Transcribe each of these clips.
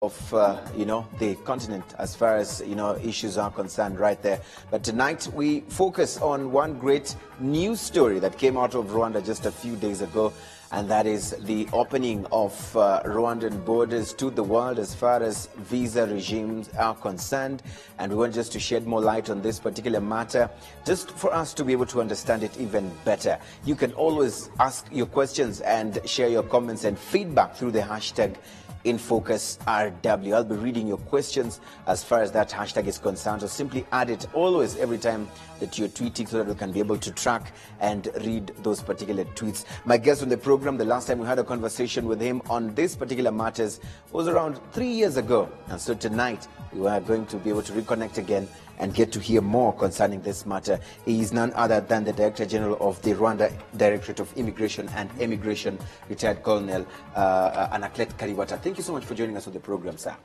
of the continent as far as issues are concerned right there. But tonight we focus on one great news story that came out of Rwanda just a few days ago, and that is the opening of Rwandan borders to the world as far as visa regimes are concerned. And we want just to shed more light on this particular matter, just for us to be able to understand it even better. You can always ask your questions and share your comments and feedback through the hashtag InFocusRW. I'll be reading your questions as far as that hashtag is concerned, so simply add it always every time that you're tweeting so that we can be able to track and read those particular tweets. My guest on the program, the last time we had a conversation with him on this particular matters was around 3 years ago. And so tonight we are going to be able to reconnect again and get to hear more concerning this matter. He is none other than the Director General of the Rwanda Directorate of Immigration and Emigration, retired Colonel Anaclet Karibata. Thank you so much for joining us on the program, sir.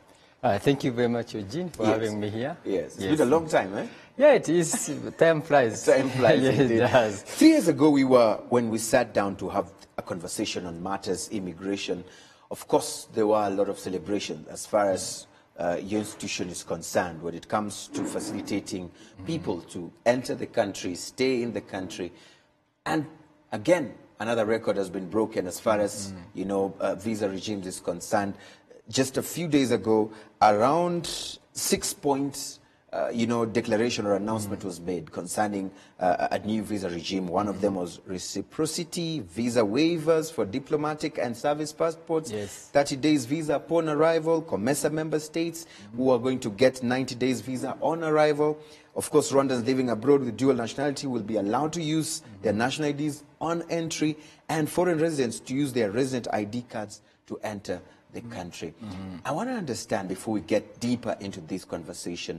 Thank you very much, Eugene, for having me here. Yes, it's been a long time, eh? Yeah, it is. Time flies. Time flies. Yes, it does. 3 years ago, when we sat down to have a conversation on matters immigration, of course, there were a lot of celebrations as far as your institution is concerned when it comes to facilitating people to enter the country, stay in the country. And again, another record has been broken as far as, visa regimes is concerned. Just a few days ago, around 6 points, declaration or announcement was made concerning a new visa regime. One of them was reciprocity, visa waivers for diplomatic and service passports, 30 days visa upon arrival, COMESA member states who are going to get 90 days visa on arrival. Of course, Rwandans living abroad with dual nationality will be allowed to use their national IDs on entry, and foreign residents to use their resident ID cards to enter the country. I want to understand, before we get deeper into this conversation,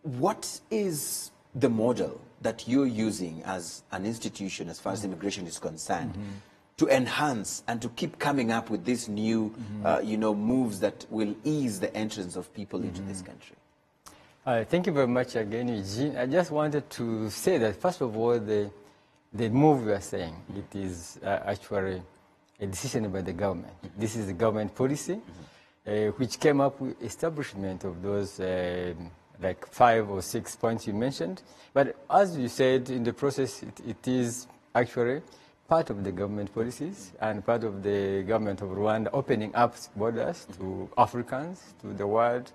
what is the model that you're using as an institution as far as immigration is concerned to enhance and to keep coming up with these new moves that will ease the entrance of people into this country? Thank you very much again, Eugene. I just wanted to say that, first of all, the move we are saying, it is actually a decision by the government. This is the government policy, which came up with establishment of those like 5 or 6 points you mentioned. But as you said, in the process, it is actually part of the government policies and part of the government of Rwanda opening up borders to Africans, to the world.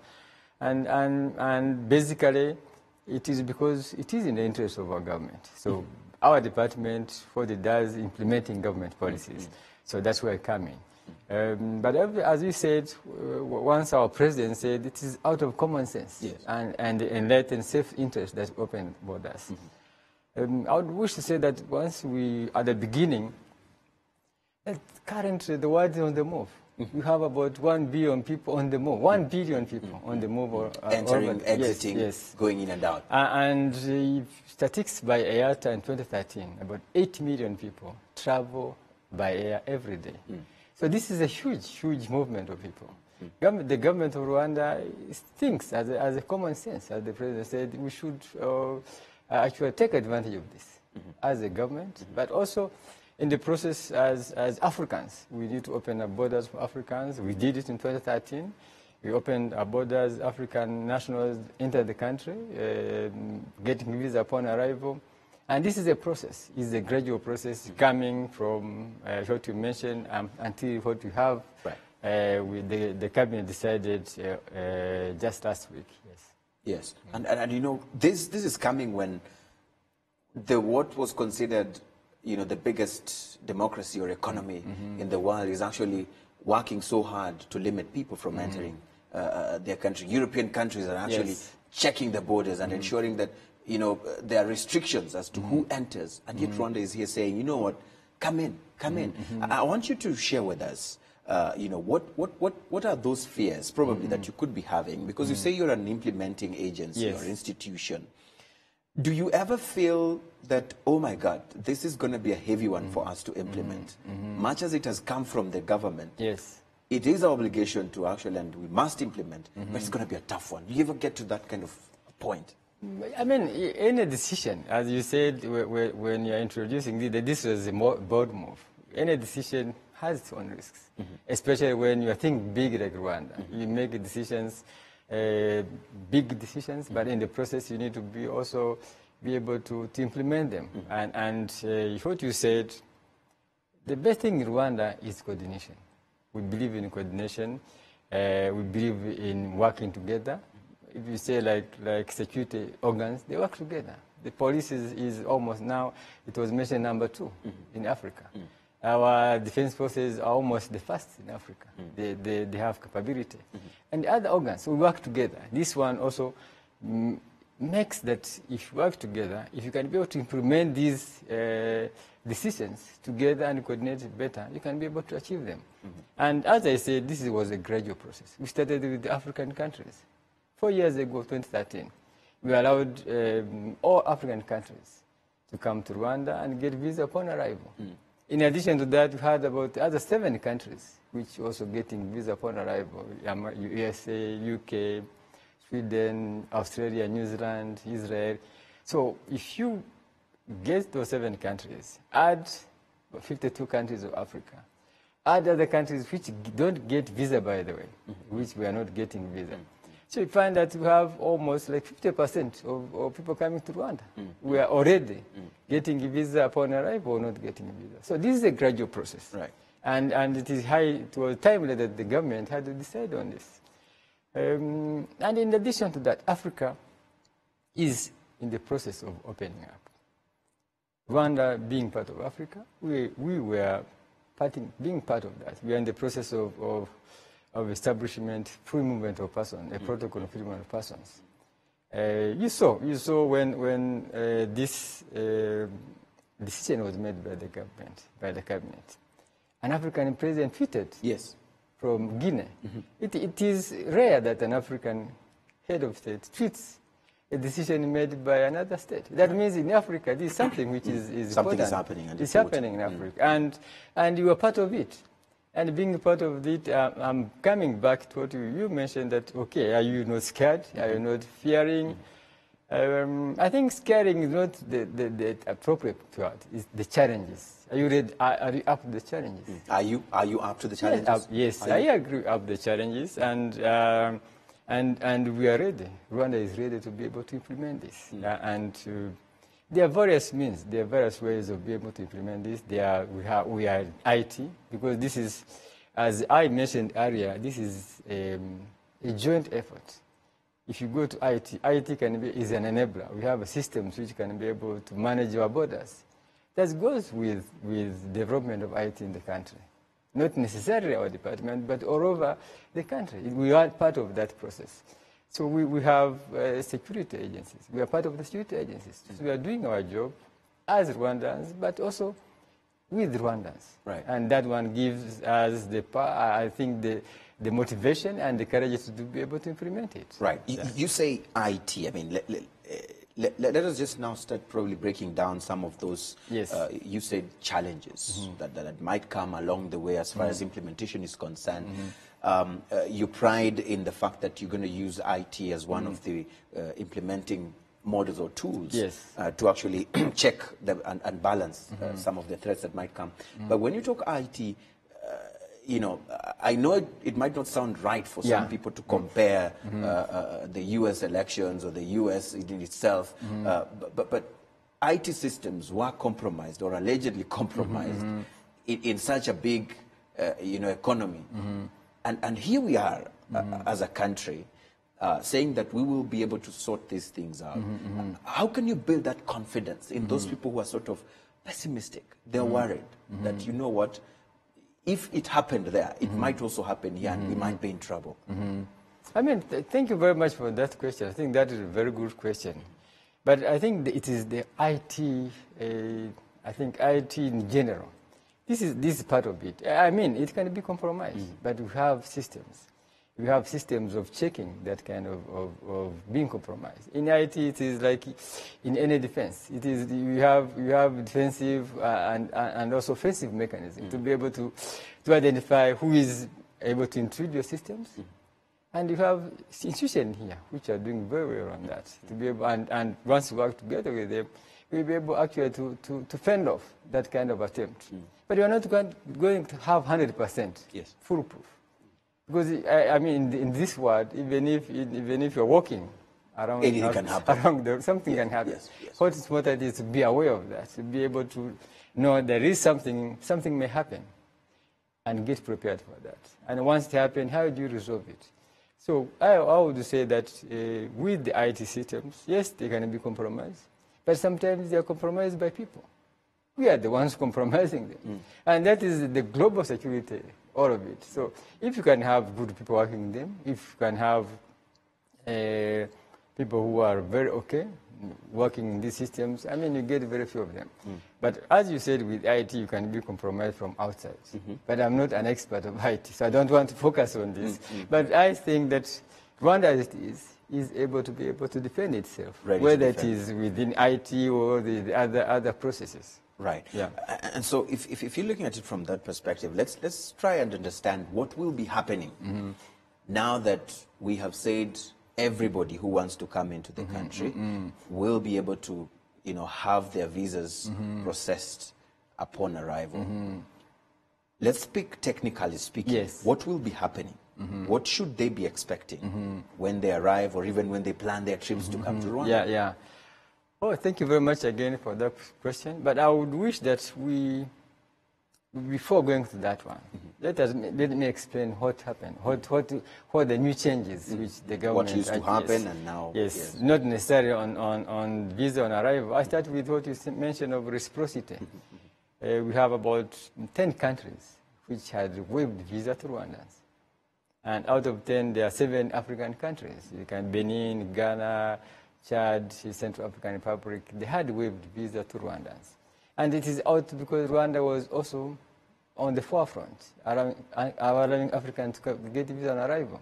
And basically, it is because it is in the interest of our government. So our department, what it does, implementing government policies. So that's where I come in. But as we said, once our president said, it is out of common sense and enlightened self-interest that open borders. I would wish to say that once at the beginning, currently the world is on the move. You have about 1 billion people on the move, 1 billion people on the move. Entering, exiting, going in and out. And statistics by IATA in 2013, about 8 million people travel by air every day. So this is a huge, huge movement of people. The government of Rwanda thinks, as a common sense, as the president said, we should actually take advantage of this as a government, but also in the process as Africans. We need to open our borders for Africans. We did it in 2013. We opened our borders, African nationals enter the country, getting visa upon arrival. And this is a process. It's a gradual process coming from what you mentioned until what we have. The cabinet decided just last week. Yes. And this is coming when what was considered the biggest democracy or economy in the world is actually working so hard to limit people from entering their country. European countries are actually checking the borders and ensuring that there are restrictions as to who enters, and yet Rwanda is here saying, you know what, come in. I want you to share with us, what are those fears probably that you could be having, because you say you're an implementing agency or institution. Do you ever feel that, oh my God, this is going to be a heavy one for us to implement? Much as it has come from the government, it is our obligation to actually, and we must implement, but it's going to be a tough one. Do you ever get to that kind of point? I mean, any decision, as you said when you're introducing this was a bold move. Any decision has its own risks, especially when you think big like Rwanda. You make decisions, big decisions, but in the process you need to be also be able to implement them. And what you said, the best thing in Rwanda is coordination. We believe in coordination. We believe in working together. If you say like security organs, they work together. The police is almost now, it was mentioned number 2 in Africa. Our defense forces are almost the first in Africa. They have capability. And the other organs, we work together. This one also makes that if you work together, if you can be able to implement these decisions together and coordinate it better, you can be able to achieve them. And as I said, this was a gradual process. We started with the African countries. 4 years ago, 2013, we allowed all African countries to come to Rwanda and get visa upon arrival. In addition to that, we had about the other 7 countries which also getting visa upon arrival: USA, UK, Sweden, Australia, New Zealand, Israel. So if you get those 7 countries, add 52 countries of Africa, add other countries which don't get visa, by the way, which we are not getting visa. So you find that we have almost like 50% of people coming to Rwanda. We are already getting a visa upon arrival or not getting a visa. So this is a gradual process. Right. And it is high, it was timely that the government had to decide on this. And in addition to that, Africa is in the process of opening up. Rwanda being part of Africa, we were being part of that. We are in the process of establishment, free movement of persons, a protocol of free movement of persons. You saw when this decision was made by the cabinet. An African president tweeted from Guinea. It is rare that an African head of state tweets a decision made by another state. That means in Africa, this is something which is something important. is happening. And it's happening in Africa, and you are part of it. And being part of it, I'm coming back to what you mentioned, that, okay, are you not scared? Are you not fearing? I think scaring is not the appropriate word. It's the challenges. Are you ready? Are you up to the challenges? Are you up to the challenges? Yes, I agree up the challenges, and we are ready. Rwanda is ready to be able to implement this, there are various means, there are various ways of being able to implement this. We are IT, because this is, as I mentioned earlier, this is a joint effort. If you go to IT is an enabler. We have systems which can be able to manage our borders. That goes with development of IT in the country. Not necessarily our department, but all over the country. We are part of that process. So we have security agencies. We are part of the security agencies. So we are doing our job as Rwandans, but also with Rwandans. Right. And that one gives us I think the motivation and the courage to be able to implement it. Right. You say IT. I mean, let us just now start probably breaking down some of those, you said, challenges that might come along the way as far as implementation is concerned. You pride in the fact that you're going to use IT as one of the implementing models or tools to actually check and balance some of the threats that might come. But when you talk IT, I know it might not sound right for some people to compare the U.S. elections or the U.S. in itself, but IT systems were compromised or allegedly compromised in such a big, economy. And here we are as a country saying that we will be able to sort these things out. How can you build that confidence in those people who are sort of pessimistic? They're worried that, you know what, if it happened there, it might also happen here, and we might be in trouble. I mean, thank you very much for that question. I think that is a very good question. But I think it is the IT, I think IT in general. This is part of it. I mean, it can be compromised, but we have systems. We have systems of checking that kind of being compromised. In IT, it is like in any defense. It is you have defensive and also offensive mechanism to be able to identify who is able to intrude your systems. And you have institutions here which are doing very well on that. To be able, and once you work together with them, we'll be able actually to fend off that kind of attempt. But we are not going to have 100% foolproof. Because, I mean, in this world, even if you're walking around, anything can happen. Something can happen. What is important is to be aware of that, to be able to know there is something may happen, and get prepared for that. And once it happens, how do you resolve it? So I would say that with the IT systems, yes, they can be compromised, but sometimes they are compromised by people. We are the ones compromising them. And that is the global security, all of it. So if you can have good people working in them, if you can have people who are very okay working in these systems, I mean, you get very few of them. But as you said, with IT, you can be compromised from outside. But I'm not an expert of IT, so I don't want to focus on this. But I think that Rwanda, as it is able to defend itself, whether it is within IT or the other processes. Right. Yeah. And so if you're looking at it from that perspective, let's try and understand what will be happening now that we have said everybody who wants to come into the country will be able to, have their visas processed upon arrival. Let's speak technically speaking. Yes. What will be happening? What should they be expecting when they arrive, or even when they plan their trips to come to Rwanda? Yeah. Oh, thank you very much again for that question. But I would wish that before going to that one, let me explain what happened, what the new changes which the government... What used to happen and now... Yes, not necessarily on visa on arrival. I start with what you mentioned of reciprocity. We have about 10 countries which had waived visa to Rwandans. And out of 10, there are 7 African countries. You can Benin, Ghana, Chad, Central African Republic. They had waived visa to Rwandans. And it is out because Rwanda was also on the forefront, allowing Africans to get visa on arrival.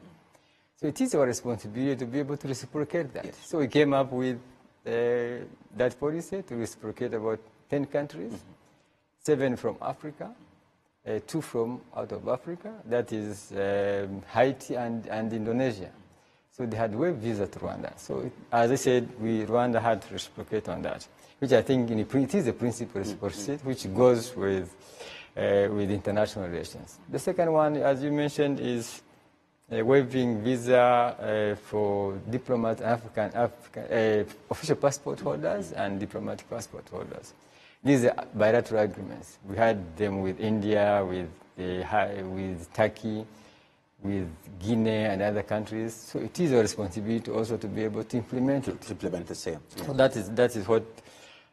So it is our responsibility to be able to reciprocate that. So we came up with that policy to reciprocate about 10 countries, 7 from Africa, 2 from out of Africa, that is Haiti and Indonesia. So they had waived visa to Rwanda. So as I said, Rwanda had to reciprocate on that, which I think it is a principle of reciprocity, which goes with international relations. The second one, as you mentioned, is waiving visa for diplomat official passport holders and diplomatic passport holders. These are bilateral agreements. We had them with India, with Turkey, with Guinea and other countries. So it is our responsibility also to be able to implement it. To implement the same. Yeah. So that is what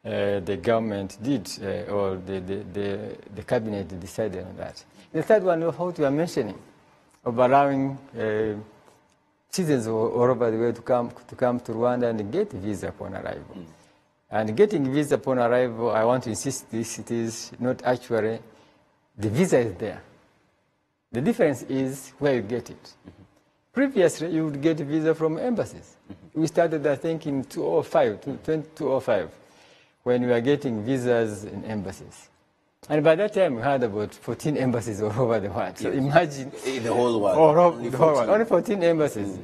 the government did, or the cabinet decided on that. The third one, what you are mentioning, of allowing citizens all over the world to come to Rwanda and get a visa upon arrival. And getting visa upon arrival, I want to insist this, it is not actually, the visa is there. The difference is where you get it. Previously, you would get a visa from embassies. We started, I think, in 2005, when we were getting visas in embassies. And by that time, we had about 14 embassies all over the world. So imagine... In the whole world. Only 14 embassies.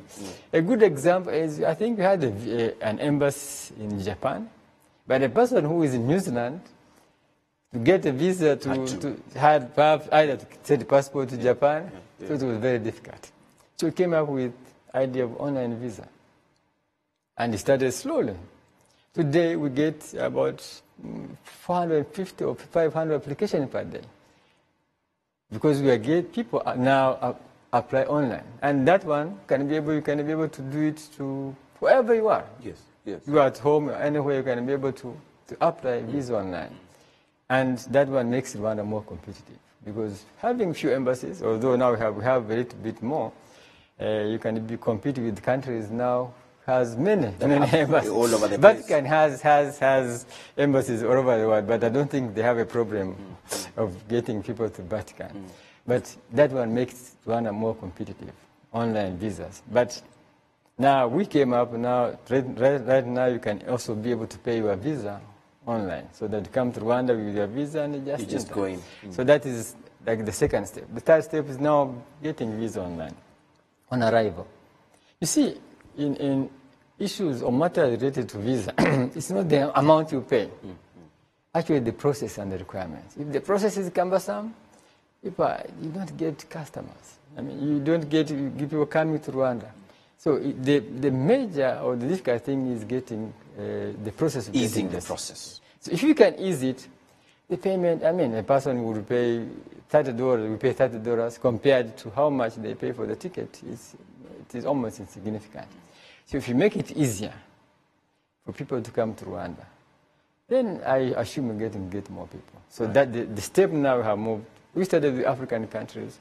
A good example is, I think we had an embassy in Japan, but a person who is in New Zealand, to get a visa had perhaps either to send a passport to Japan, so it was very difficult. So we came up with the idea of online visa. And it started slowly. Today we get about 450 or 500 applications per day. Because people now apply online. And that one you can be able to do it to wherever you are. Yes. You are at home, anywhere you can be able to apply visa online. And that one makes Rwanda more competitive. Because having few embassies, although now we have a little bit more, you can compete with countries now has many embassies. All over the place. Vatican has embassies all over the world, but I don't think they have a problem of getting people to Vatican. But that one makes Rwanda more competitive, online visas. But now we came up, right now you can also be able to pay your visa online. So that you come to Rwanda with your visa and you just go in. So that is like the second step. The third step is now getting visa online on arrival. You see, in issues or matters related to visa, it's not the amount you pay. Actually, the process and the requirements. If the process is cumbersome, you don't get customers. I mean, you don't get people coming to Rwanda. So the major or the difficult thing is getting the process of easing the process. So if you can ease it, the payment, I mean, a person will pay $30, we pay $30 compared to how much they pay for the ticket. It is almost insignificant. So if you make it easier for people to come to Rwanda, then I assume we're going to get more people. So that the step now we have moved. We started with African countries.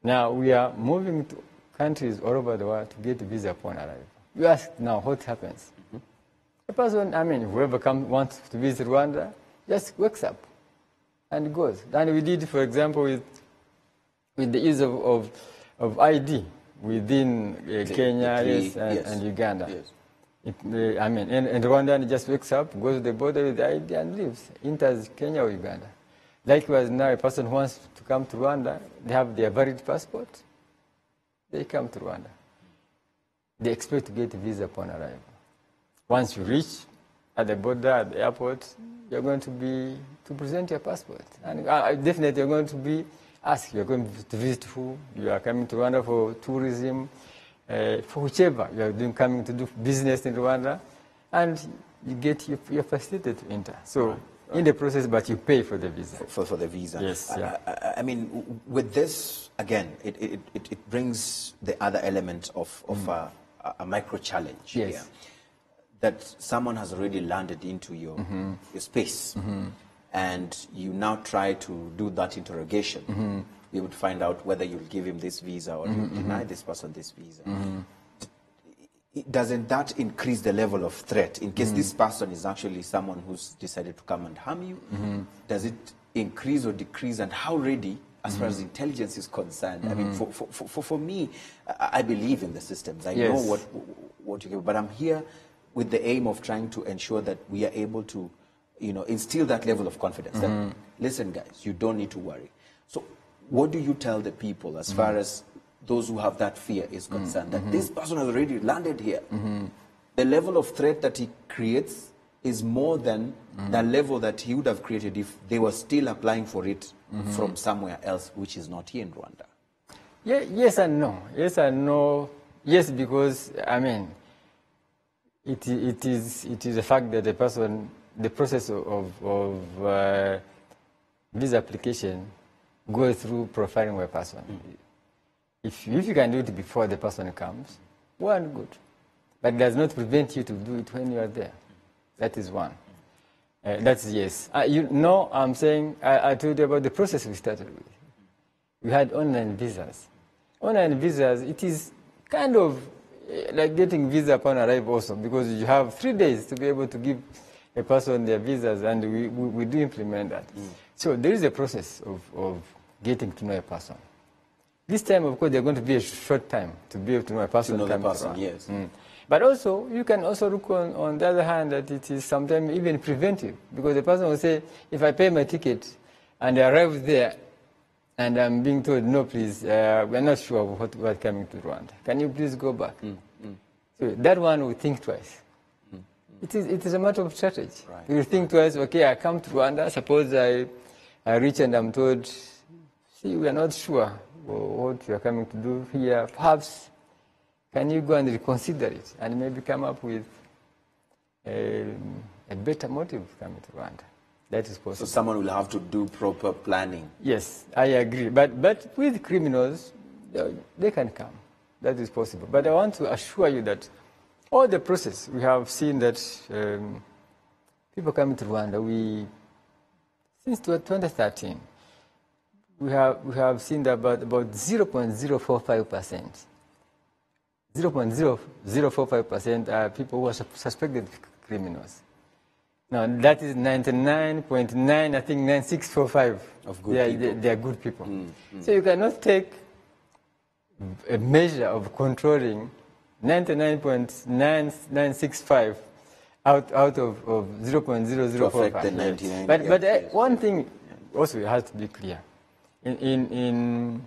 Now we are moving to countries all over the world to get a visa upon arrival. You ask now what happens. A person, I mean, whoever wants to visit Rwanda, just wakes up and goes. And we did, for example, with the use of ID within Kenya and Uganda. Yes. I mean, and Rwandan just wakes up, goes to the border with the ID and leaves, enters Kenya or Uganda. Likewise, now a person who wants to come to Rwanda, they have their valid passport, they come to Rwanda. They expect to get a visa upon arrival. Once you reach at the border, at the airport, you're going to present your passport. And definitely you're going to be asked, you're going to visit who, you are coming to Rwanda for tourism, for whichever you are coming to do business in Rwanda, and you get your facility to enter. So in the process, but you pay for the visa. For the visa. Yes. I mean, with this, again, it brings the other element of a micro challenge. Yes. Here. That someone has already landed into your space, and you now try to do that interrogation. You would find out whether you'll give him this visa or you deny this person this visa. Doesn't that increase the level of threat in case this person is actually someone who's decided to come and harm you? Does it increase or decrease, and how ready, as far as intelligence is concerned? I mean, for me, I believe in the systems. I know what you give, but I'm here with the aim of trying to ensure that we are able to, instill that level of confidence. That, listen, guys, you don't need to worry. So what do you tell the people as far as those who have that fear is concerned, that this person has already landed here? The level of threat that he creates is more than the level that he would have created if they were still applying for it from somewhere else, which is not here in Rwanda. Yeah, yes and no. Yes and no. Yes, because, I mean, it is a fact that the process of visa application goes through profiling of a person. If you can do it before the person comes, well and good. But it does not prevent you to do it when you are there. That is one. That's yes. I'm saying, I told you about the process we started with. We had online visas. Online visas, it is kind of like getting visa upon arrival also, because you have 3 days to be able to give a person their visas, and we do implement that. So there is a process of getting to know a person. This time, of course, they're going to be a short time to be able to know a person. To know the person, yes. But also, you can also look on the other hand that it is sometimes even preventive, because the person will say, if I pay my ticket and I arrive there and I'm being told, no, please, we're not sure what's coming to Rwanda. Can you please go back? So that one will think twice. It is a matter of strategy. Right. You will think twice, okay, I come to Rwanda, suppose I reach and I'm told, see, we are not sure what you are coming to do here. Perhaps, can you go and reconsider it and maybe come up with a better motive coming to Rwanda? That is possible. So someone will have to do proper planning. Yes, I agree. But with criminals, they can come. That is possible. But I want to assure you that all the process, we have seen that people coming to Rwanda, since 2013, we have seen that about 0.045%. 0.045% are people who are suspected criminals. Now, that is 99.9, I think 9645 of good people. They are good people. So you cannot take a measure of controlling 99.9965 out of 0.0045. But one thing also has to be clear. In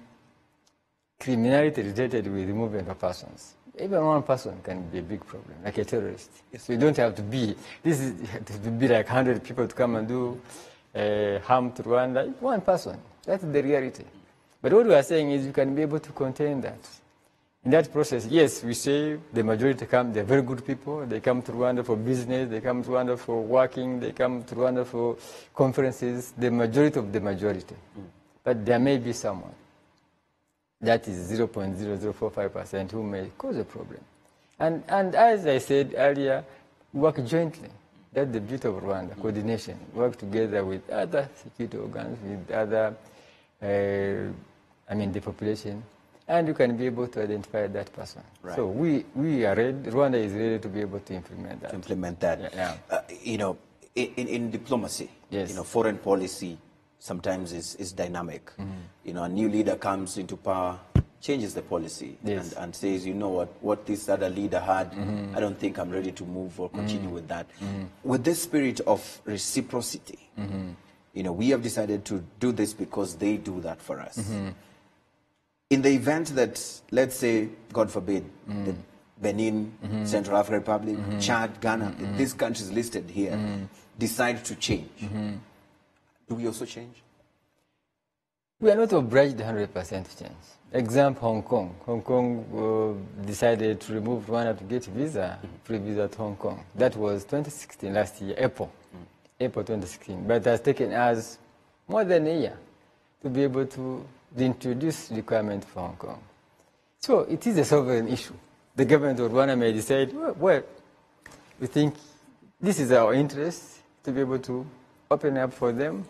criminality related with movement of persons, even one person can be a big problem, like a terrorist. So you don't have to be, to be like 100 people to come and do harm to Rwanda. One person, that's the reality. But what we are saying is you can be able to contain that. In that process, yes, we say the majority come, they're very good people. They come to Rwanda for business, they come to Rwanda for working, they come to Rwanda for conferences, the majority of the majority. But there may be someone that is 0.0045% who may cause a problem. And as I said earlier, work jointly. That's the beauty of Rwanda, coordination. Work together with other security organs, with other, the population, and you can be able to identify that person. Right. So we are ready, Rwanda is ready to be able to implement that. In diplomacy, yes. Foreign policy sometimes is dynamic. A new leader comes into power, changes the policy, yes. and says, what this other leader had, I don't think I'm ready to move or continue with that. With this spirit of reciprocity, we have decided to do this because they do that for us. In the event that, let's say, God forbid, the Benin, Central African Republic, Chad, Ghana, these countries listed here, decide to change, do we also change? We are not obliged 100% to change. Example, Hong Kong. Hong Kong decided to remove Rwanda to get free visa to Hong Kong. That was 2016, last year, April 2016. But it has taken us more than a year to be able to introduce requirement for Hong Kong. So it is a sovereign issue. The government of Rwanda may decide, well, we think this is our interest to be able to open up for them.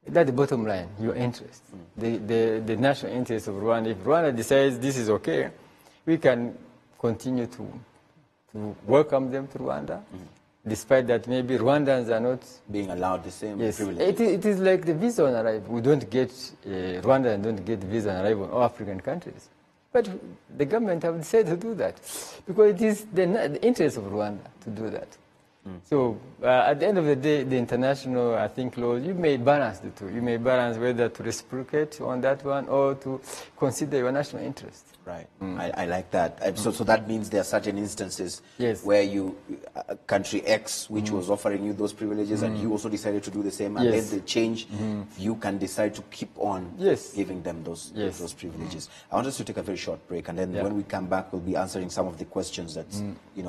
That's the bottom line, your interest. The national interest of Rwanda. If Rwanda decides this is okay, we can continue to welcome them to Rwanda, despite that maybe Rwandans are not being allowed the same yes. privileges. It is like the visa on arrival. We don't get, Rwandans don't get visa on arrival in all African countries. But the government have decided to do that because it is the interest of Rwanda to do that. So at the end of the day, the international, I think, laws, you may balance the two. You may balance whether to reciprocate on that one or to consider your national interest. Right. I like that. So that means there are certain instances yes. where country X, which was offering you those privileges, and you also decided to do the same, and yes. then they change, you can decide to keep on yes. giving them those privileges. I want us to take a very short break, and then when we come back, we'll be answering some of the questions that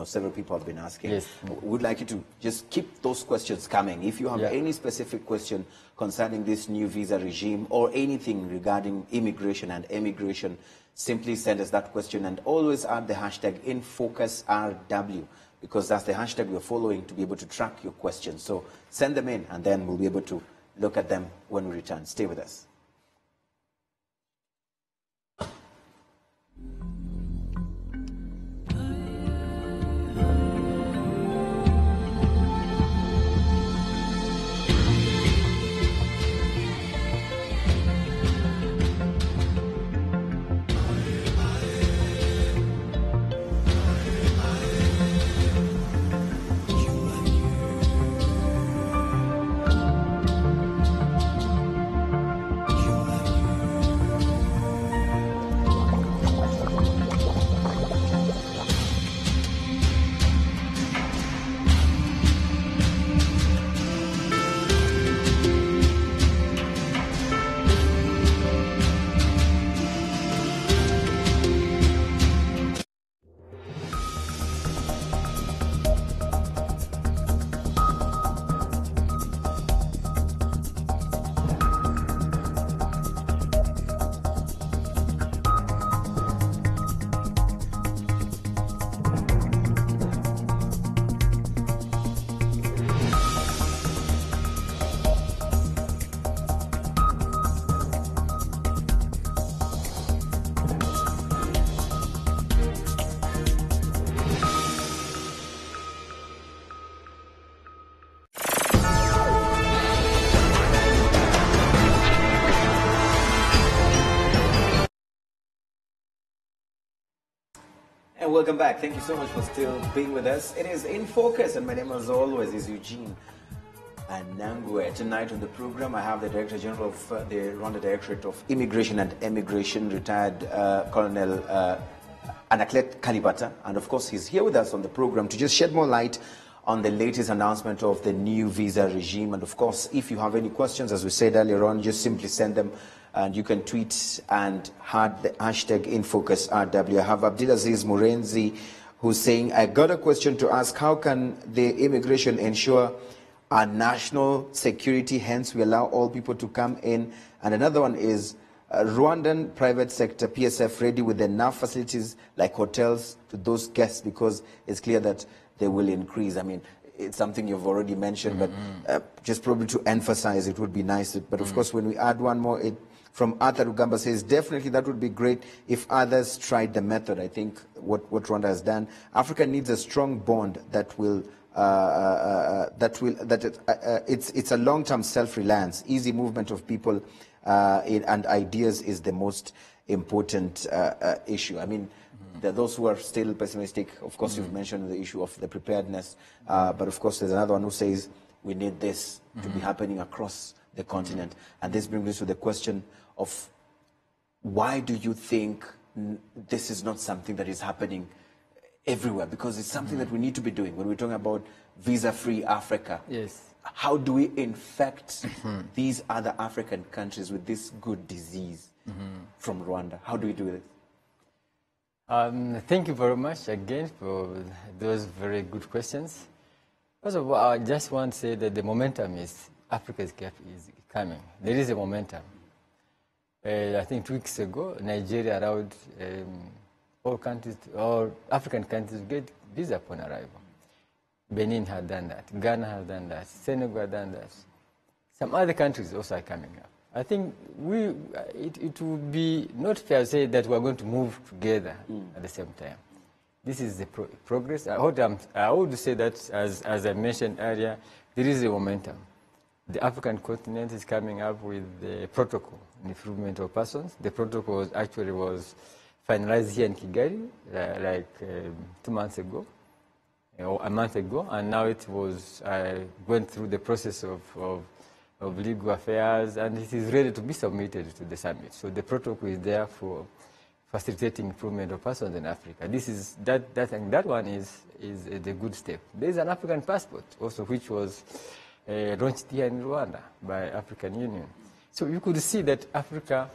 several people have been asking. Yes. We'd like you to just keep those questions coming. If you have any specific question concerning this new visa regime or anything regarding immigration and emigration, simply send us that question and always add the hashtag InFocusRW, because that's the hashtag we're following to be able to track your questions. So send them in, and then we'll be able to look at them when we return. Stay with us. And welcome back. Thank you so much for still being with us. It is In Focus, and my name, as always, is Eugene Anangwe. Tonight on the program, I have the Director General of the Rwanda Directorate of Immigration and Emigration, retired Colonel Anaclet Kalibata, and of course he's here with us on the program to just shed more light on the latest announcement of the new visa regime. And of course, if you have any questions, as we said earlier on, just simply send them, and you can tweet and add the hashtag InFocusRW. I have Abdulaziz Murenzi, who's saying, I got a question to ask, how can the immigration ensure our national security, hence we allow all people to come in? And another one is, Rwandan private sector, PSF, ready with enough facilities like hotels to those guests, because it's clear that they will increase. I mean, it's something you've already mentioned, but just probably to emphasize, it would be nice. But of course, when we add one more, from Arthur Rugamba says, definitely that would be great if others tried the method. I think what Rwanda has done, Africa needs a strong bond that will, it's a long-term self-reliance. Easy movement of people and ideas is the most important issue. I mean, there are those who are still pessimistic. Of course, you've mentioned the issue of the preparedness. But of course, there's another one who says we need this to be happening across the continent. And this brings us to the question of, why do you think this is not something that is happening everywhere? Because it's something that we need to be doing. When we're talking about visa-free Africa, yes, how do we infect these other African countries with this good disease from Rwanda? How do we do this? Thank you very much again for those very good questions. First of all, I just want to say that the momentum is, Africa is coming. There is a momentum. I think 2 weeks ago, Nigeria allowed all countries, all African countries to get visa upon arrival. Benin had done that. Ghana has done that. Senegal has done that. Some other countries also are coming up. I think it would be not fair to say that we're going to move together at the same time. This is the progress. I would say that, as I mentioned earlier, there is a momentum. The African continent is coming up with the protocol on the movement of persons. The protocol was finalized here in Kigali like 2 months ago, or a month ago, and now it was went through the process of legal affairs, and it is ready to be submitted to the summit. So the protocol is there for facilitating improvement of persons in Africa. This is that one is the good step. There is an African passport also, which was launched here in Rwanda by African Union. So you could see that Africa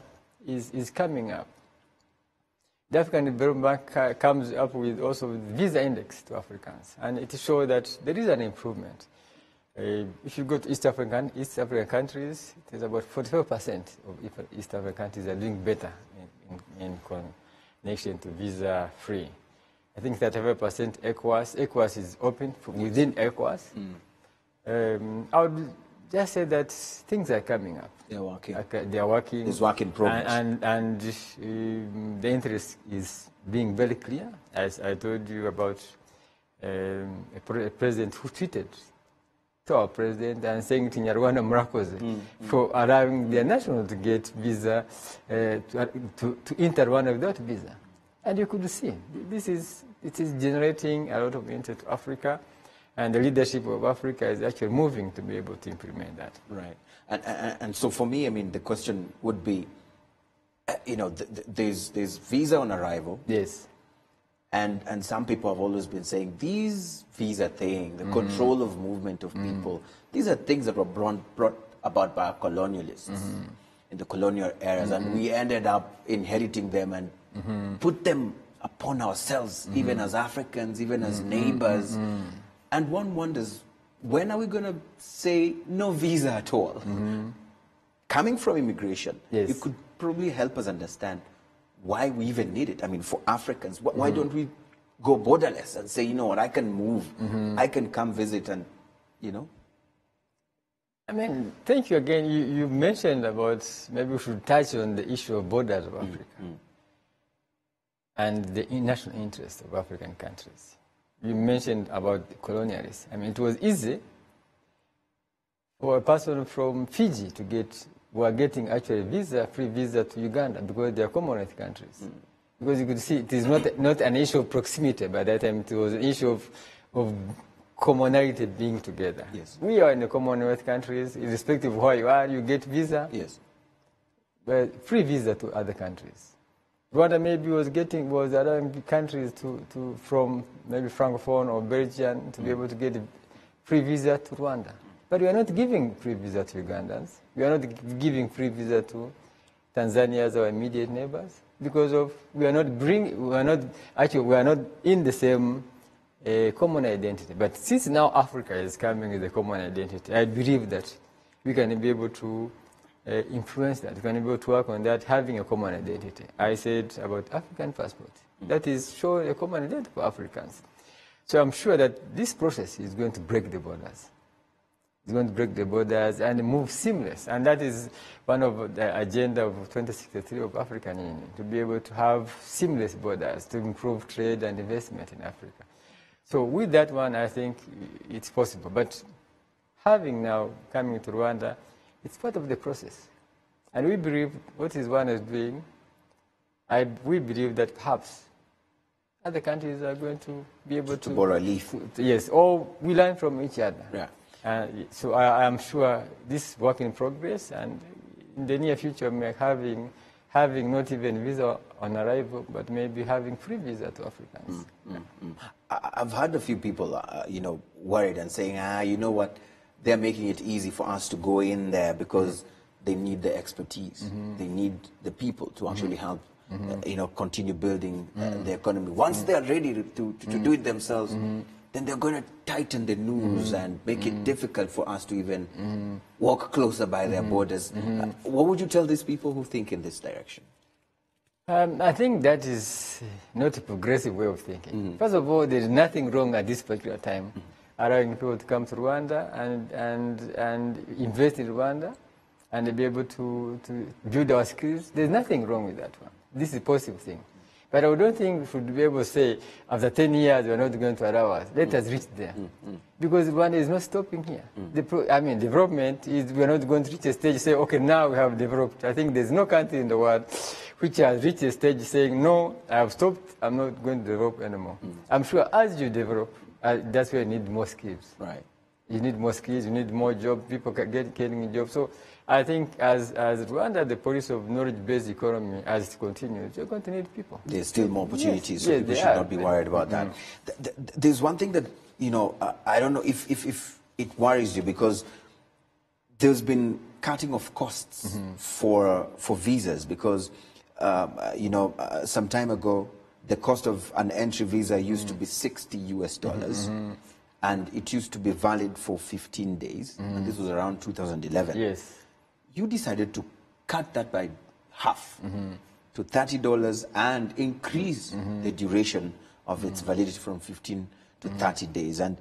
is coming up. The African Development Bank comes up with also with visa index to Africans, and it shows that there is an improvement. If you go to East African countries, it is about 45% of East African countries are doing better in connection to visa-free. I think 35% ECOWAS is open within ECOWAS. I would just say that things are coming up. They are working. They are working. It's work in progress. And the interest is being very clear. As I told you about a president who tweeted to our president and saying to Rwanda Murakoze for allowing their national to get visa, to enter Rwanda without visa. And you could see, it is generating a lot of interest to Africa, and the leadership of Africa is actually moving to be able to implement that. Right. And so for me, I mean, the question would be, there's visa on arrival. Yes. And some people have always been saying these visa things, the control of movement of people, these are things that were brought about by our colonialists in the colonial eras, and we ended up inheriting them and put them upon ourselves, even as Africans, even as neighbors. And one wonders, when are we going to say no visa at all? Coming from immigration, yes, you could probably help us understand why we even need it. I mean, for Africans, why don't we go borderless and say, you know what, I can move, I can come visit and, I mean, thank you again. You mentioned about, maybe we should touch on the issue of borders of Africa and the national interest of African countries. You mentioned about the colonialists. I mean, it was easy for a person from Fiji to get, were getting actually free visa to Uganda because they are Commonwealth countries. Because you could see it is not an issue of proximity by that time, it was an issue of commonality being together. Yes. We are in the Commonwealth countries, irrespective of where you are, you get visa. Yes. But free visa to other countries. Rwanda maybe was allowing countries from maybe Francophone or Belgian to be able to get a free visa to Rwanda. But we are not giving free visa to Ugandans. We are not giving free visa to Tanzania as our immediate neighbors because we are not in the same common identity. But since now Africa is coming with a common identity, I believe that we can be able to influence that. We can be able to work on that, having a common identity. I said about African passport. That is showing a common identity for Africans. So I'm sure that this process is going to break the borders. It's going to break the borders and move seamless. And that is one of the agenda of 2063 of African Union, to be able to have seamless borders to improve trade and investment in Africa. So with that one, I think it's possible. But having now coming to Rwanda, it's part of the process. And we believe what Rwanda is doing, we believe that perhaps other countries are going to be able to borrow a leaf. Yes, or we learn from each other. Yeah. So I am sure this is work in progress, and in the near future, we are having not even visa on arrival, but maybe having free visa to Africans. I've heard a few people, worried and saying, you know what, they're making it easy for us to go in there because they need the expertise. They need the people to actually help, continue building the economy. Once they're ready to do it themselves, then they're going to tighten the noose and make it difficult for us to even walk closer by their borders. What would you tell these people who think in this direction? I think that is not a progressive way of thinking. First of all, there is nothing wrong at this particular time allowing people to come to Rwanda and invest in Rwanda and be able to build our skills. There's nothing wrong with that one. This is a positive thing. But I don't think we should be able to say, after 10 years, we're not going to allow us. Let us reach there. Because Rwanda is not stopping here. Development is, we're not going to reach a stage, say, okay, now we have developed. I think there's no country in the world which has reached a stage saying, no, I have stopped, I'm not going to develop anymore. I'm sure as you develop, that's where you need more skills. Right. You need more skills, you need more jobs, people getting jobs. So I think as Rwanda, the policy of knowledge-based economy, as it continues, you're going to need people. There's still more opportunities, so people should not be worried about that. There's one thing that, I don't know if it worries you, because there's been cutting of costs for visas, because, some time ago, the cost of an entry visa used to be $60 and it used to be valid for 15 days, and this was around 2011. Yes. You decided to cut that by half to $30 and increase the duration of its validity from 15 to 30 days. And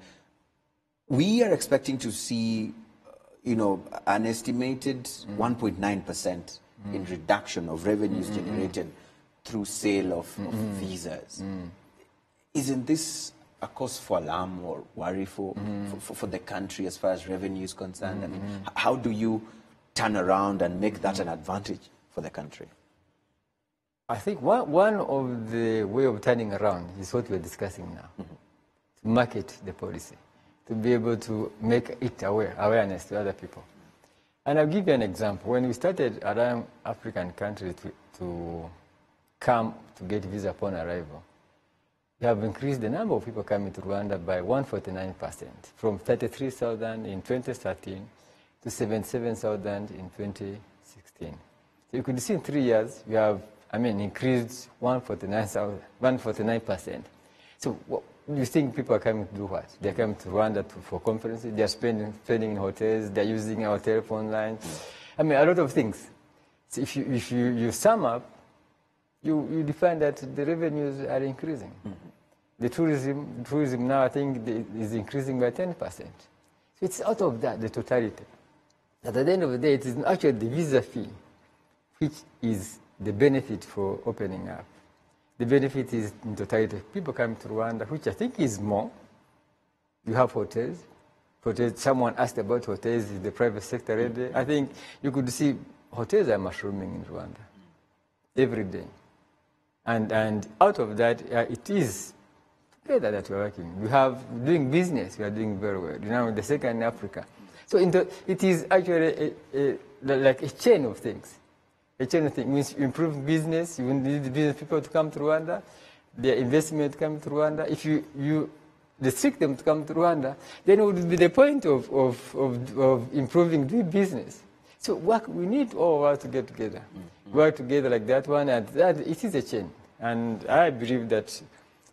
we are expecting to see, an estimated 1.9% in reduction of revenues generated through sale of visas. Isn't this a cause for alarm or worry for the country as far as revenue is concerned? I mean, how do you turn around and make that an advantage for the country? I think one of the way of turning around is what we're discussing now. To market the policy, to be able to make it awareness to other people. And I'll give you an example. When we started allowing African countries to come to get visa upon arrival, we have increased the number of people coming to Rwanda by 149%, from 33,000 in 2013 to 77,000 in 2016. So you could see in 3 years, we have, increased 149%. So what, you think people are coming to do what? They're coming to Rwanda for conferences, they're spending in hotels, they're using our telephone lines. A lot of things. So if you sum up, you define that the revenues are increasing. The tourism now, I think, is increasing by 10%. So it's out of that, the totality. At the end of the day, it is actually the visa fee, which is the benefit for opening up. The benefit is in totality. People come to Rwanda, which I think is more. You have hotels. Someone asked about hotels, is the private sector ready? I think you could see hotels are mushrooming in Rwanda every day. And out of that, it is together that we're working. We have doing business, we are doing very well. The second in Africa. So it is actually like a chain of things. A chain of things means you improve business. You need the business people to come to Rwanda, their investment to come to Rwanda. If you restrict them to come to Rwanda, then it would be the point of improving the business. So we need all of us to get together, work together like that one, and that it is a chain. And I believe that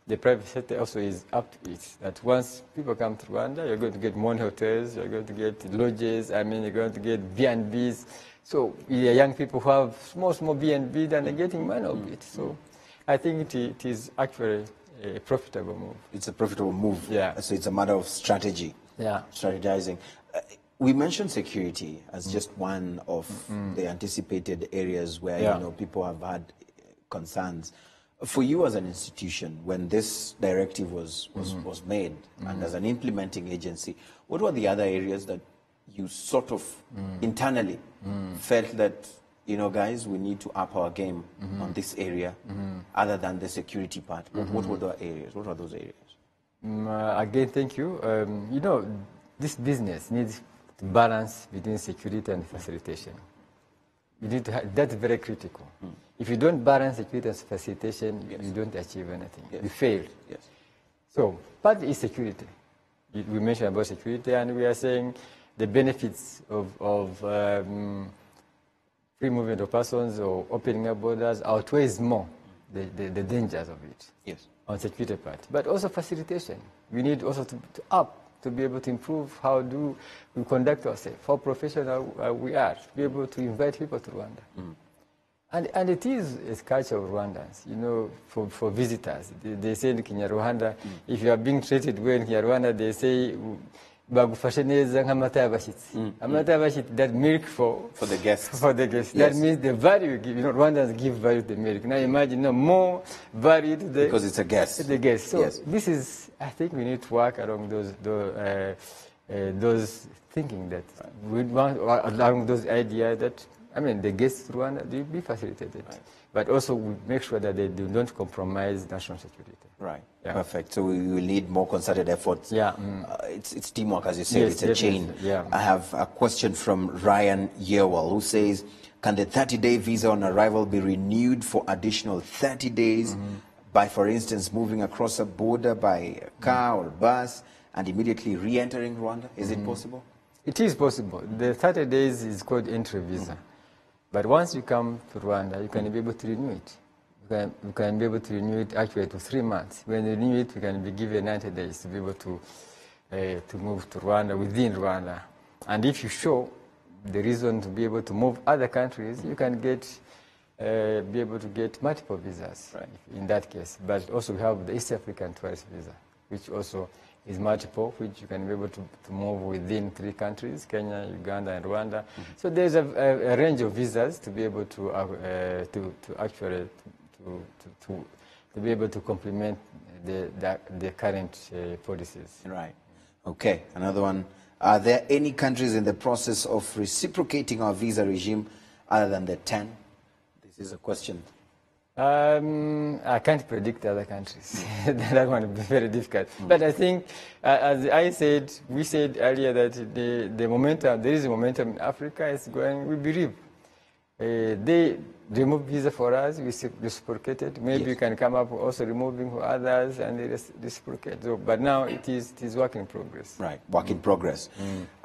the private sector also is up to it. That once people come to Rwanda, you're going to get more hotels, you're going to get lodges. I mean, you're going to get B&Bs. So young people who have small B&B, then they're getting money of it. So I think it is actually a profitable move. It's a profitable move. Yeah. So it's a matter of strategy. Yeah. Strategizing. We mentioned security as just one of the anticipated areas where people have had concerns. For you as an institution, when this directive was made, and as an implementing agency, what were the other areas that you sort of internally felt that, guys, we need to up our game on this area, other than the security part? What were the areas? What are those areas? Again, thank you. This business needs to balance between security and facilitation. You need to that's very critical. If you don't balance security and facilitation, you don't achieve anything. You fail. Yes. So part is security. We mentioned about security, and we are saying the benefits of free movement of persons or opening up borders outweighs more the dangers of it. Yes. On security part, but also facilitation. We need also to be able to improve how do we conduct ourselves, how professional we are, to be able to invite people to Rwanda. And it is a culture of Rwandans, for visitors. They say in Kinyarwanda, if you are being treated well in Kinyarwanda, they say, bagufashe neza nk'amata y'abashyitsi. Amata y'abashyitsi, that milk for the guests. For the guests. Yes. That means the value you give. Rwandans give value to the milk. Now imagine more value to the... Because it's a guest. The guest. So yes. This is, I think we need to work along those thinking that we want, along those ideas that, the guests to Rwanda, they will be facilitated. Right. But also we make sure that they do not compromise national security. Right. Yeah. Perfect. So we will need more concerted efforts. Yeah. It's teamwork, as you said. Yes, it's a chain. Yeah. I have a question from Ryan Yewell, who says, can the 30-day visa on arrival be renewed for additional 30 days by, for instance, moving across a border by a car or bus and immediately re-entering Rwanda? Is it possible? It is possible. The 30 days is called entry visa. But once you come to Rwanda, you can be able to renew it. You can be able to renew it actually to 3 months. When you renew it, you can be given 90 days to be able to move to Rwanda, within Rwanda. And if you show the reason to be able to move other countries, you can be able to get multiple visas in that case. But also we have the East African tourist visa, which also is multiple, which you can be able to move within 3 countries, Kenya, Uganda, and Rwanda. So there's a range of visas to be able to actually be able to complement the current policies. Right. Okay. Another one. Are there any countries in the process of reciprocating our visa regime other than the 10? This is a question. I can't predict other countries. That one would be very difficult. But I think, as we said earlier that the momentum, there is a momentum in Africa, is going, we believe. They remove visa for us, we reciprocated. Maybe you can come up also removing for others and they reciprocate. So, but now it is work in progress. Right, work in progress.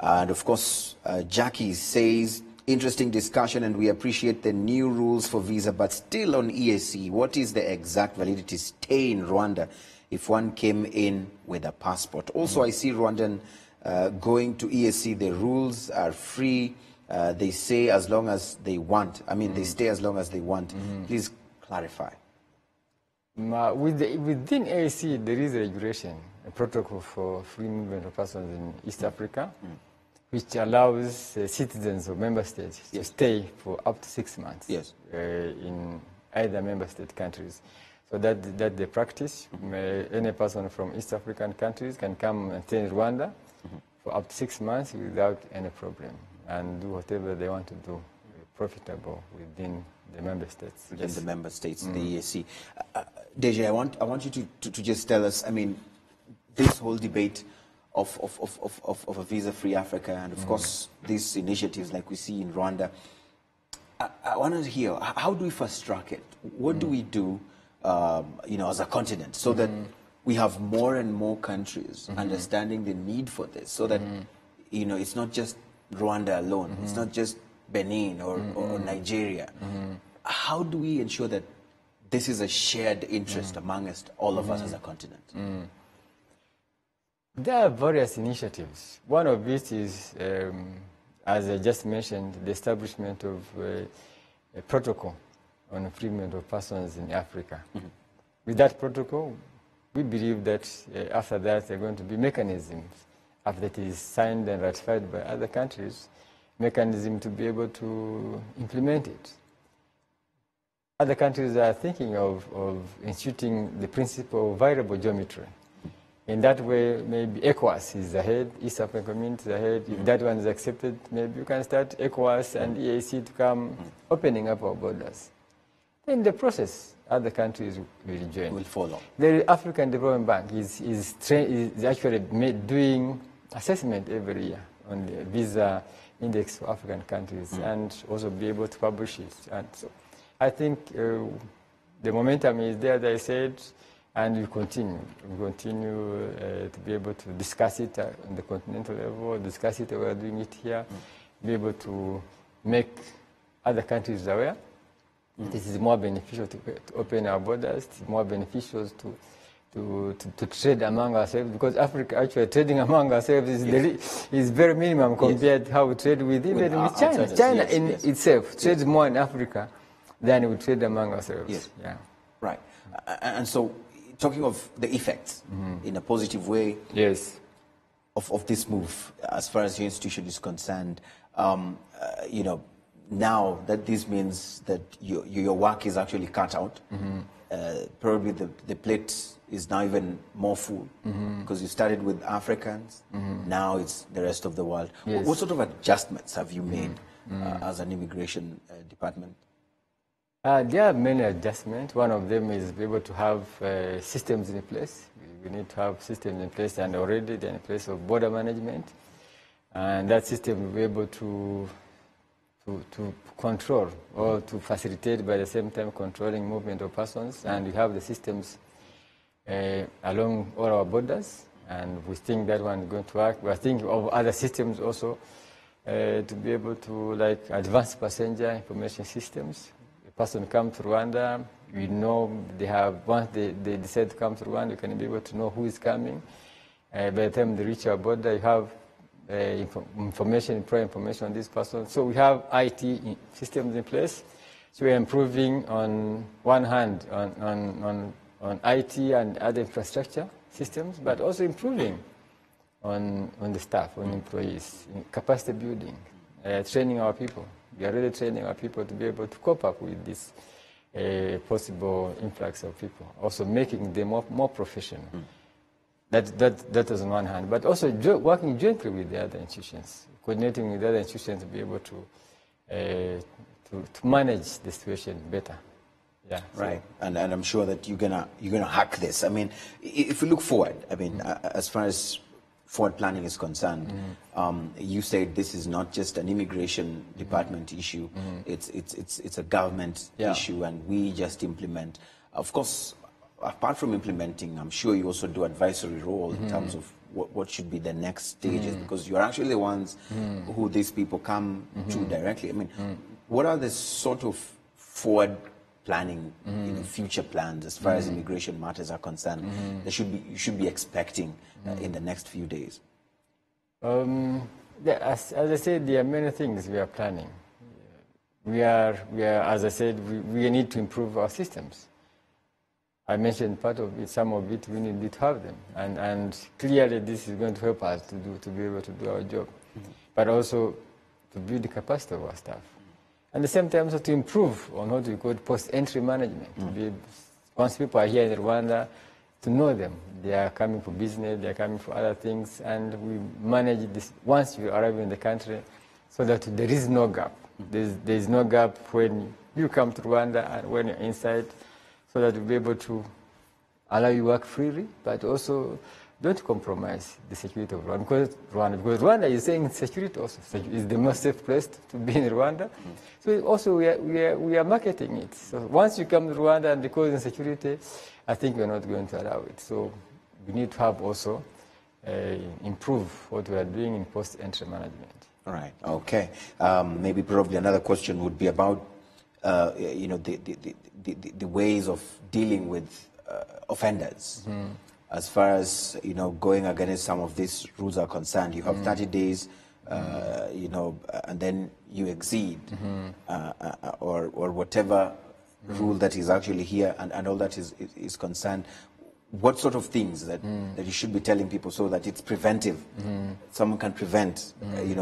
And of course, Jackie says, interesting discussion, and we appreciate the new rules for visa, but still on EAC, what is the exact validity stay in Rwanda if one came in with a passport? Also, I see Rwandan going to EAC, the rules are free. They say as long as they want. They stay as long as they want. Please clarify. Within EAC, there is a regulation, a protocol for free movement of persons in East Africa, which allows citizens of member states to stay for up to 6 months in either member state countries. So that the practice. Any person from East African countries can come and stay in Rwanda for up to 6 months without any problem and do whatever they want to do, profitable within the member states. Within the member states, the EAC. Deje, I want you to just tell us, this whole debate of a visa-free Africa, and of course these initiatives like we see in Rwanda, I want to hear, how do we fast track it? What do we do, as a continent, so that we have more and more countries understanding the need for this, so that, it's not just Rwanda alone, it's not just Benin or Nigeria. How do we ensure that this is a shared interest amongst all of us as a continent? There are various initiatives. One of which is, as I just mentioned, the establishment of a protocol on the free movement of persons in Africa. With that protocol, we believe that after that there are going to be mechanisms, after it is signed and ratified by other countries, mechanism to be able to implement it. Other countries are thinking of instituting the principle of variable geometry. In that way, maybe ECOWAS is ahead, East African Community is ahead. If that one is accepted, maybe you can start ECOWAS and EAC to come opening up our borders. In the process, other countries will join. Will follow. The African Development Bank is actually doing assessment every year on the visa index for African countries and also be able to publish it. And so I think the momentum is there, as I said, and we continue. We continue to be able to discuss it on the continental level, discuss it, we are doing it here, be able to make other countries aware. This is more beneficial to open our borders, it's more beneficial to trade among ourselves, because Africa actually trading among ourselves is very minimum compared to how we trade with China. China itself trades more in Africa than we trade among ourselves. Yes. Yeah. Right. And so, talking of the effects in a positive way of this move, as far as your institution is concerned, now that this means that your work is actually cut out, probably the plate is now even more full, because you started with Africans, now it's the rest of the world. Yes. What sort of adjustments have you made as an immigration department? There are many adjustments. One of them is be able to have systems in place. We need to have systems in place, and already they're in place of border management. And that system will be able to control or to facilitate, by the same time controlling movement of persons. And we have the systems along all our borders, and we think that one is going to work. We are thinking of other systems also to be able to, like advanced passenger information systems. Person come to Rwanda, we know they have, once they decide to come to Rwanda, you can be able to know who is coming. By the time they reach our border, you have information, prior information on this person. So we have IT systems in place. So we are improving on one hand on IT and other infrastructure systems, but also improving on the staff, on employees, in capacity building, training our people. We are really training our people to be able to cope up with this possible influx of people, also making them more professional. That is on one hand, but also working jointly with the other institutions, coordinating with the other institutions to be able to manage the situation better. Yeah, right. So. And I'm sure that you're gonna hack this. I mean, if we look forward, I mean, as far as forward planning is concerned, you said this is not just an immigration department issue, it's a government issue, and we just implement. Of course, apart from implementing, I'm sure you also do advisory role in terms of what should be the next stages, because you're actually the ones who these people come to directly. I mean, what are the sort of forward planning, future plans as far as immigration matters are concerned, that you should be expecting in the next few days? As I said, there are many things we are planning. We are as I said, we need to improve our systems. I mentioned part of it, some of it we need to have them, and clearly this is going to help us to be able to do our job, but also to build the capacity of our staff. At the same time, also to improve on what we call post-entry management. Once people are here in Rwanda, to know them. They are coming for business, they are coming for other things, and we manage this once you arrive in the country so that there is no gap. There is no gap when you come to Rwanda and when you're inside, so that we'll be able to allow you work freely, but also don't compromise the security of Rwanda, because Rwanda is saying security also is the most safe place to be in Rwanda. So also we are marketing it. So once you come to Rwanda and because insecurity, I think we're not going to allow it. So we need to have also improve what we are doing in post-entry management. All right. Okay. Maybe probably another question would be about the ways of dealing with offenders. As far as going against some of these rules are concerned, you have 30 days, and then you exceed, or whatever rule that is actually here, and all that is concerned. What sort of things that you should be telling people so that it's preventive? Someone can prevent,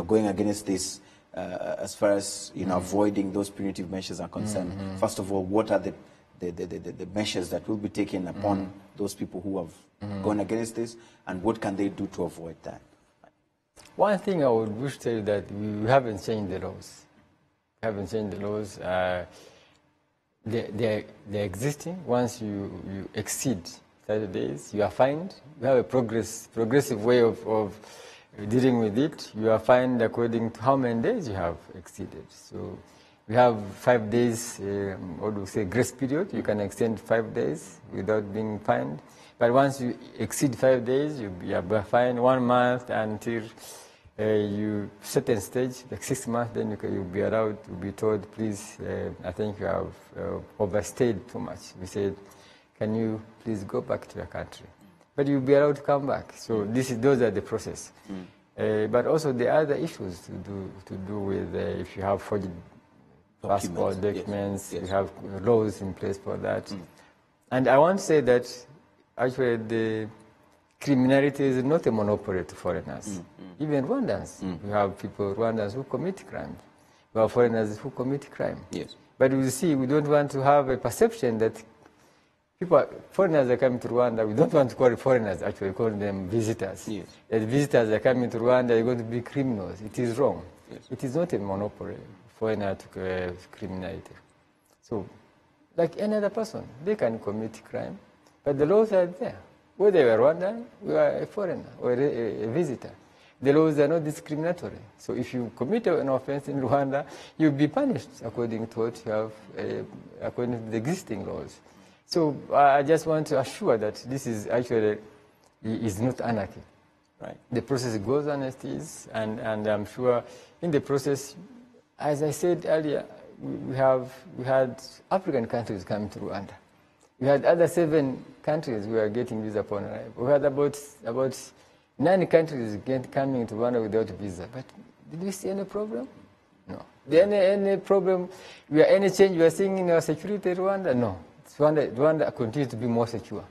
going against this, as far as avoiding those punitive measures are concerned. First of all, what are the measures that will be taken upon those people who have gone against this, and what can they do to avoid that? One thing I would wish to say is that we haven't changed the laws. We haven't changed the laws. They're existing. Once you exceed 30 days, you are fined. You have a progressive way of dealing with it. You are fined according to how many days you have exceeded. So we have 5 days, what do we say, grace period. You can extend 5 days without being fined. But once you exceed 5 days, you are fined 1 month until you certain stage, like 6 months, then you'll be allowed to be told, please, I think you have overstayed too much. We said, can you please go back to your country? But you'll be allowed to come back. So those are the process. But also the other issues to do with if you have forged passport documents, yes. you have laws in place for that. And I want to say that actually the criminality is not a monopoly to foreigners. Even Rwandans, we have Rwandans who commit crime. We have foreigners who commit crime. Yes. But you see, we don't want to have a perception that foreigners are coming to Rwanda. We don't want to call foreigners, actually, call them visitors. Yes. That visitors are coming to Rwanda, they're going to be criminals. It is wrong. Yes. It is not a monopoly, foreigner to criminality. So, like any other person, they can commit crime, but the laws are there. Whether you are Rwandan, you are a foreigner or a visitor. The laws are not discriminatory. So if you commit an offense in Rwanda, you'll be punished according to what you have, according to the existing laws. So I just want to assure that this is actually is not anarchy. Right. The process goes on as it is, and I'm sure in the process, as I said earlier, we had African countries coming to Rwanda. We had other 7 countries we are getting visa upon arrival. We had about 9 countries coming to Rwanda without visa. But did we see any problem? No. Any problem? Any change we are seeing in our security in Rwanda? No. Rwanda continues to be more secure.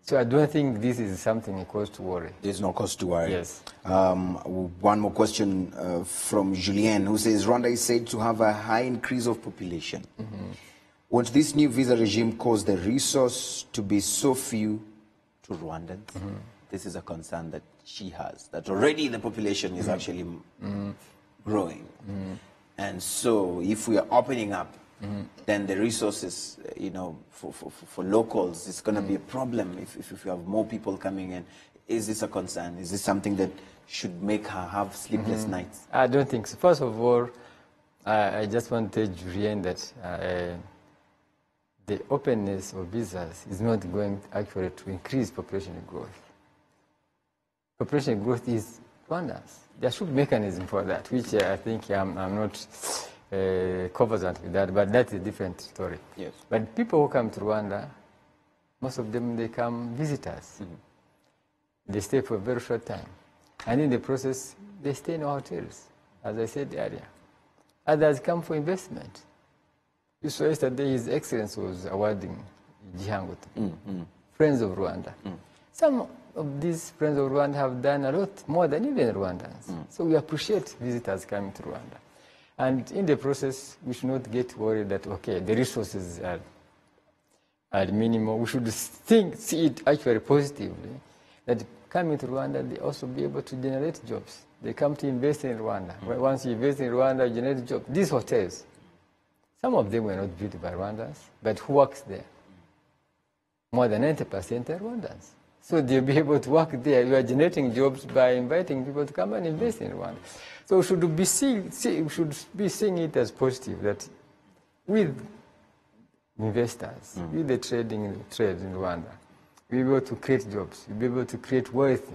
So I don't think this is something cause to worry. There's no cause to worry. Yes. One more question from Julien, who says Rwanda is said to have a high increase of population. Won't this new visa regime cause the resource to be so few to Rwandans? This is a concern that she has, that already the population is actually growing. And so if we are opening up, then the resources, for locals, it's going to be a problem if you have more people coming in. Is this a concern? Is this something that should make her have sleepless nights? I don't think so. First of all, I just want to tell Julien that the openness of visas is not going actually to increase population growth. Population growth is Rwandans. There should be mechanism for that, which I think I'm not conversant with that, but that's a different story. Yes. But people who come to Rwanda, most of them, they come visitors. They stay for a very short time. And in the process, they stay in hotels, as I said earlier. Others come for investment. You saw yesterday His Excellency was awarding Gihangoto, Friends of Rwanda. Some of these Friends of Rwanda have done a lot more than even Rwandans. So we appreciate visitors coming to Rwanda. And in the process, we should not get worried that, okay, the resources are minimal. We should see it actually positively, that coming to Rwanda, they also be able to generate jobs. They come to invest in Rwanda. Once you invest in Rwanda, you generate jobs. These hotels, some of them were not built by Rwandans, but who works there? More than 90% are Rwandans. So they'll be able to work there. We are generating jobs by inviting people to come and invest in Rwanda. So we should be seeing it as positive that with investors, with the trade in Rwanda, we'll be able to create jobs, we'll be able to create wealth,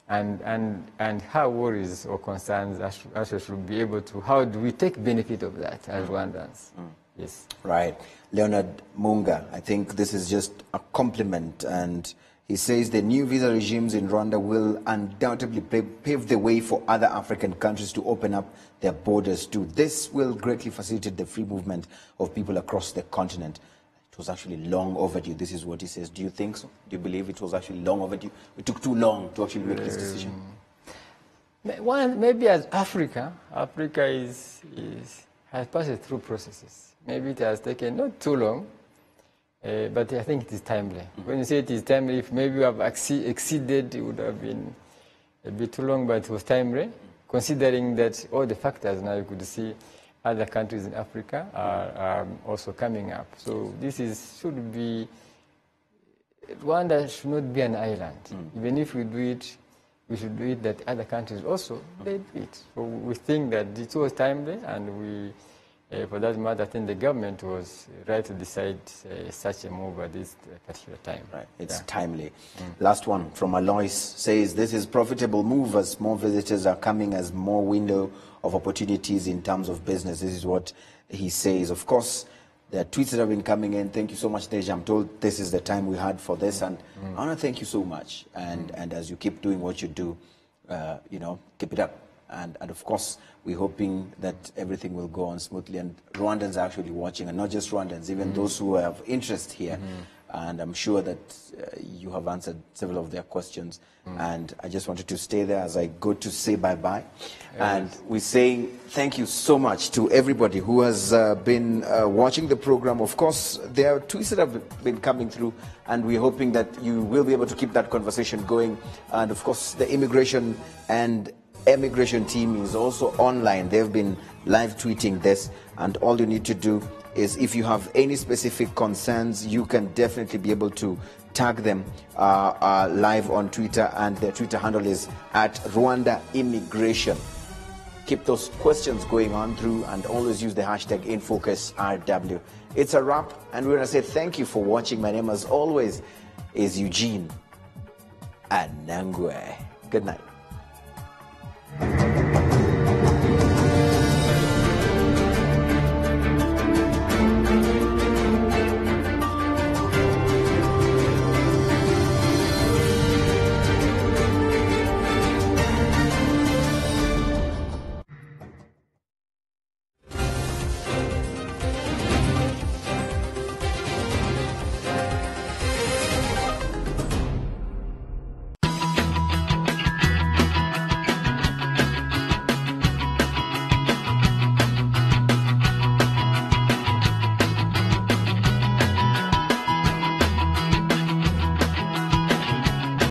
and how worries or concerns actually should be able to, how do we take benefit of that as Rwandans? Yes. Right. Leonard Munga, I think this is just a compliment, and he says the new visa regimes in Rwanda will undoubtedly pave the way for other African countries to open up their borders too. This will greatly facilitate the free movement of people across the continent. It was actually long overdue. This is what he says. Do you think so? Do you believe it was actually long overdue? It took too long to actually make this decision? Maybe as Africa has passed through processes. Maybe it has taken not too long, but I think it is timely. When you say it is timely, if maybe we have exceeded, it would have been a bit too long, but it was timely, considering that all the factors now you could see other countries in Africa are also coming up. So this should be, Rwanda should not be an island. Even if we do it, we should do it that other countries also, they do it. So we think that it was timely, and we, for that matter, I think the government was right to decide such a move at this particular time. Right, it's timely. Last one from Alois says, this is profitable move as more visitors are coming, as more window of opportunities in terms of business. This is what he says. Of course, there are tweets that have been coming in. Thank you so much, Deja. I'm told this is the time we had for this, and I want to thank you so much. And as you keep doing what you do, you know, keep it up. And of course, we're hoping that everything will go on smoothly. And Rwandans are actually watching, and not just Rwandans, even those who have interest here. And I'm sure that you have answered several of their questions. And I just wanted to stay there as I go to say bye-bye. And we're saying thank you so much to everybody who has been watching the program. Of course, there are tweets that have been coming through, and we're hoping that you will be able to keep that conversation going. And of course, the immigration and emigration team is also online. They've been live tweeting this, and all you need to do is, if you have any specific concerns, you can definitely be able to tag them live on Twitter, and their Twitter handle is @Rwanda Immigration. Keep those questions going on through, and always use the hashtag InFocusRW. It's a wrap, and we're going to say thank you for watching. My name, as always, is Eugene Anangwe. Good night.